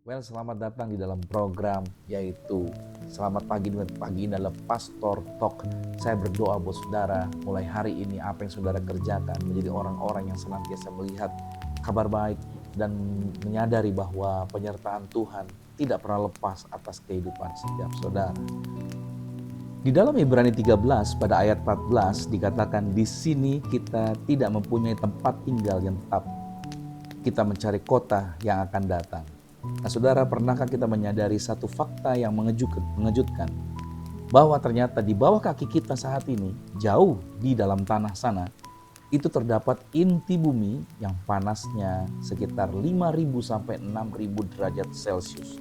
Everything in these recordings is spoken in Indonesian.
Selamat datang di dalam program yaitu Selamat Pagi dengan Pagi dalam Pastor Talk. Saya berdoa buat saudara, mulai hari ini apa yang saudara kerjakan menjadi orang-orang yang senantiasa melihat kabar baik dan menyadari bahwa penyertaan Tuhan tidak pernah lepas atas kehidupan setiap saudara. Di dalam Ibrani 13 pada ayat 14 dikatakan, di sini kita tidak mempunyai tempat tinggal yang tetap. Kita mencari kota yang akan datang. Nah, saudara, pernahkah kita menyadari satu fakta yang mengejutkan? Bahwa ternyata di bawah kaki kita saat ini, jauh di dalam tanah sana, itu terdapat inti bumi yang panasnya sekitar 5.000 sampai 6.000 derajat Celcius.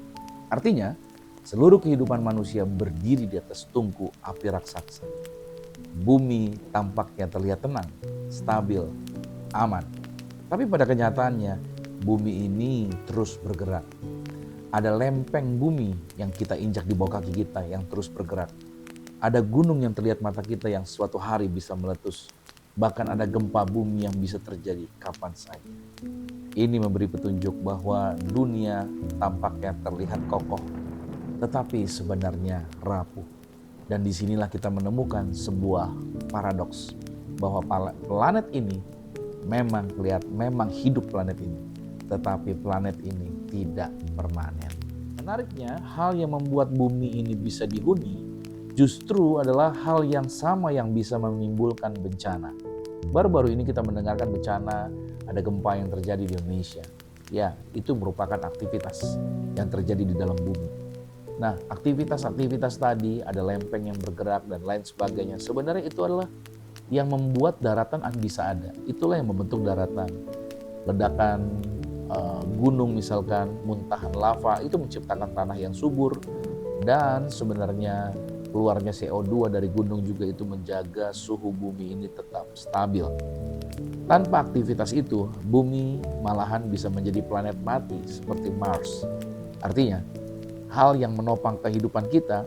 Artinya, seluruh kehidupan manusia berdiri di atas tungku api raksasa. Bumi tampaknya terlihat tenang, stabil, aman. Tapi pada kenyataannya, bumi ini terus bergerak. Ada lempeng bumi yang kita injak di bawah kaki kita yang terus bergerak. Ada gunung yang terlihat mata kita yang suatu hari bisa meletus. Bahkan ada gempa bumi yang bisa terjadi kapan saja. Ini memberi petunjuk bahwa dunia tampaknya terlihat kokoh, tetapi sebenarnya rapuh. Dan disinilah kita menemukan sebuah paradoks bahwa planet ini memang hidup planet ini. Tetapi planet ini tidak permanen. Menariknya, hal yang membuat bumi ini bisa dihuni justru adalah hal yang sama yang bisa menimbulkan bencana. Baru-baru ini kita mendengarkan bencana, ada gempa yang terjadi di Indonesia. Ya, itu merupakan aktivitas yang terjadi di dalam bumi. Nah, aktivitas-aktivitas tadi, ada lempeng yang bergerak dan lain sebagainya. Sebenarnya itu adalah yang membuat daratan bisa ada. Itulah yang membentuk daratan. Ledakan gunung misalkan, muntahan lava itu menciptakan tanah yang subur, dan sebenarnya keluarnya CO2 dari gunung juga itu menjaga suhu bumi ini tetap stabil. Tanpa aktivitas itu, bumi malahan bisa menjadi planet mati seperti Mars. Artinya, hal yang menopang kehidupan kita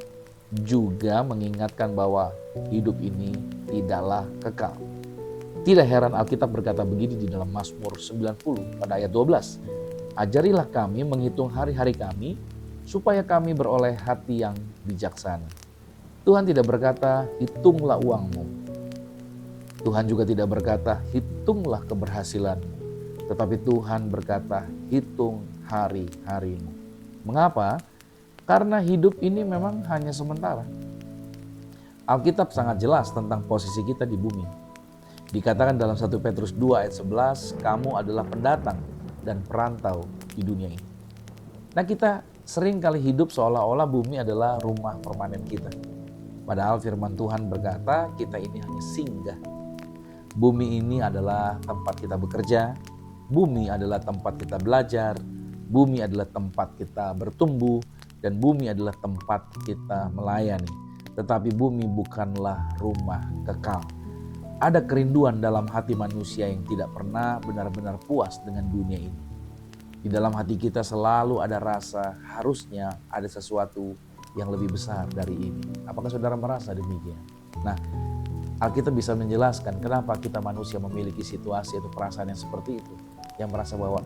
juga mengingatkan bahwa hidup ini tidaklah kekal. Tidak heran Alkitab berkata begini di dalam Mazmur 90 pada ayat 12. Ajarilah kami menghitung hari-hari kami, supaya kami beroleh hati yang bijaksana. Tuhan tidak berkata, hitunglah uangmu. Tuhan juga tidak berkata, hitunglah keberhasilanmu. Tetapi Tuhan berkata, hitung hari-harimu. Mengapa? Karena hidup ini memang hanya sementara. Alkitab sangat jelas tentang posisi kita di bumi. Dikatakan dalam 1 Petrus 2 ayat 11, kamu adalah pendatang dan perantau di dunia ini. Nah, kita sering kali hidup seolah-olah bumi adalah rumah permanen kita. Padahal firman Tuhan berkata kita ini hanya singgah. Bumi ini adalah tempat kita bekerja, bumi adalah tempat kita belajar, bumi adalah tempat kita bertumbuh, dan bumi adalah tempat kita melayani. Tetapi bumi bukanlah rumah kekal. Ada kerinduan dalam hati manusia yang tidak pernah benar-benar puas dengan dunia ini. Di dalam hati kita selalu ada rasa harusnya ada sesuatu yang lebih besar dari ini. Apakah saudara merasa demikian? Nah, Alkitab bisa menjelaskan kenapa kita manusia memiliki situasi atau perasaan yang seperti itu. Yang merasa bahwa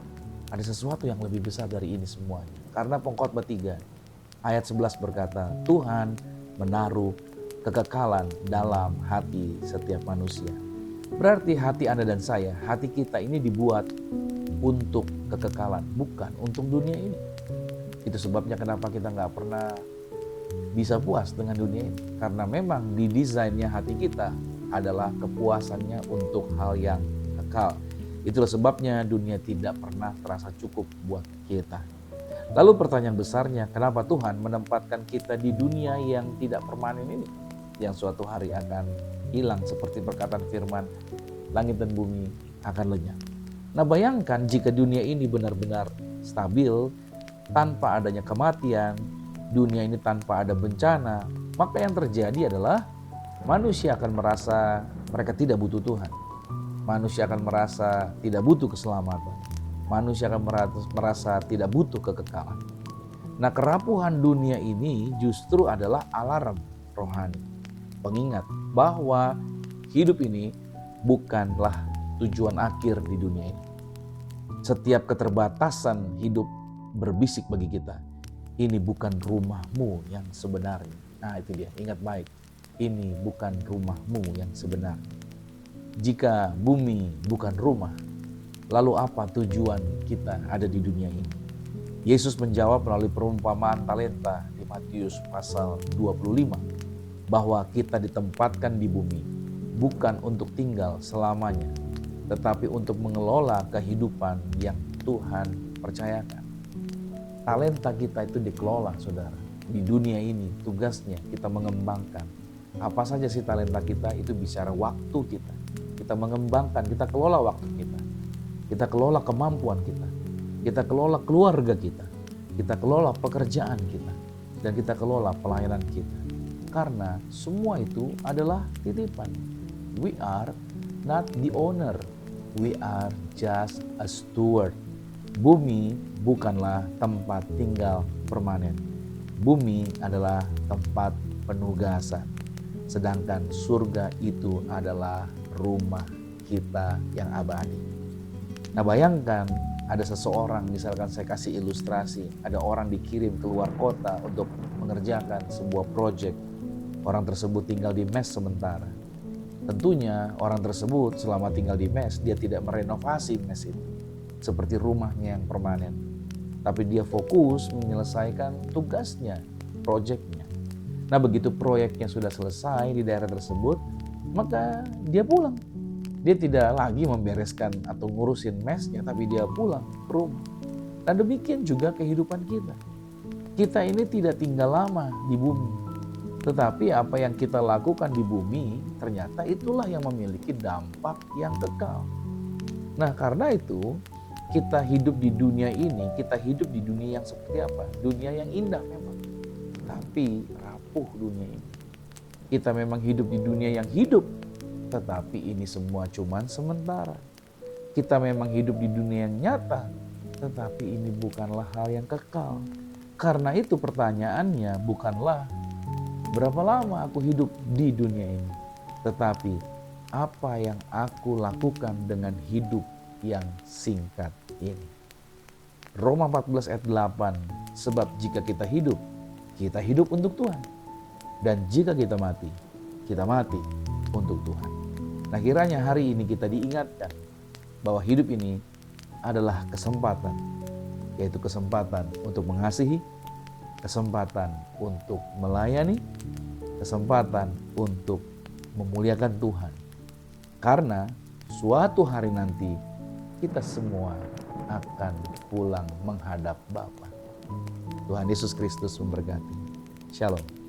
ada sesuatu yang lebih besar dari ini semuanya. Karena Pengkhotbah 3 ayat 11 berkata, Tuhan menaruh kekekalan dalam hati setiap manusia. Berarti hati Anda dan saya, hati kita ini dibuat untuk kekekalan, bukan untuk dunia ini. Itu sebabnya kenapa kita nggak pernah bisa puas dengan dunia ini. Karena memang didesainnya hati kita adalah kepuasannya untuk hal yang kekal. Itulah sebabnya dunia tidak pernah terasa cukup buat kita. Lalu pertanyaan besarnya, kenapa Tuhan menempatkan kita di dunia yang tidak permanen ini? Yang suatu hari akan hilang seperti perkataan firman, langit dan bumi akan lenyap. Nah, bayangkan jika dunia ini benar-benar stabil, tanpa adanya kematian, dunia ini tanpa ada bencana, maka yang terjadi adalah manusia akan merasa mereka tidak butuh Tuhan. Manusia akan merasa tidak butuh keselamatan. Manusia akan merasa tidak butuh kekekalan. Nah, kerapuhan dunia ini justru adalah alarm rohani. Pengingat bahwa hidup ini bukanlah tujuan akhir di dunia ini. Setiap keterbatasan hidup berbisik bagi kita, ini bukan rumahmu yang sebenarnya. Nah itu dia, ingat baik, ini bukan rumahmu yang sebenarnya. Jika bumi bukan rumah, lalu apa tujuan kita ada di dunia ini? Yesus menjawab melalui perumpamaan talenta di Matius pasal 25, bahwa kita ditempatkan di bumi bukan untuk tinggal selamanya, tetapi untuk mengelola kehidupan yang Tuhan percayakan. Talenta kita itu dikelola, saudara. Di dunia ini tugasnya kita mengembangkan. Apa saja sih talenta kita? Itu bicara waktu kita. Kita mengembangkan, kita kelola waktu kita. Kita kelola kemampuan kita. Kita kelola keluarga kita. Kita kelola pekerjaan kita. Dan kita kelola pelayanan kita. Karena semua itu adalah titipan. We are not the owner. We are just a steward. Bumi bukanlah tempat tinggal permanen. Bumi adalah tempat penugasan. Sedangkan surga itu adalah rumah kita yang abadi. Nah bayangkan ada seseorang, misalkan saya kasih ilustrasi, ada orang dikirim keluar kota untuk mengerjakan sebuah proyek. Orang tersebut tinggal di mes sementara. Tentunya orang tersebut selama tinggal di mes, dia tidak merenovasi mes itu seperti rumahnya yang permanen. Tapi dia fokus menyelesaikan tugasnya, proyeknya. Nah begitu proyeknya sudah selesai di daerah tersebut, maka dia pulang. Dia tidak lagi membereskan atau ngurusin mesnya, tapi dia pulang ke rumah. Dan demikian juga kehidupan kita. Kita ini tidak tinggal lama di bumi. Tetapi apa yang kita lakukan di bumi, ternyata itulah yang memiliki dampak yang kekal. Nah karena itu, kita hidup di dunia ini, kita hidup di dunia yang seperti apa? Dunia yang indah memang. Tapi rapuh dunia ini. Kita memang hidup di dunia yang hidup, tetapi ini semua cuman sementara. Kita memang hidup di dunia yang nyata, tetapi ini bukanlah hal yang kekal. Karena itu pertanyaannya bukanlah berapa lama aku hidup di dunia ini, tetapi apa yang aku lakukan dengan hidup yang singkat ini. Roma 14 ayat 8, sebab jika kita hidup untuk Tuhan. Dan jika kita mati untuk Tuhan. Nah kiranya hari ini kita diingatkan bahwa hidup ini adalah kesempatan, yaitu kesempatan untuk mengasihi, kesempatan untuk melayani, kesempatan untuk memuliakan Tuhan. Karena suatu hari nanti kita semua akan pulang menghadap Bapa. Tuhan Yesus Kristus memberkati. Shalom.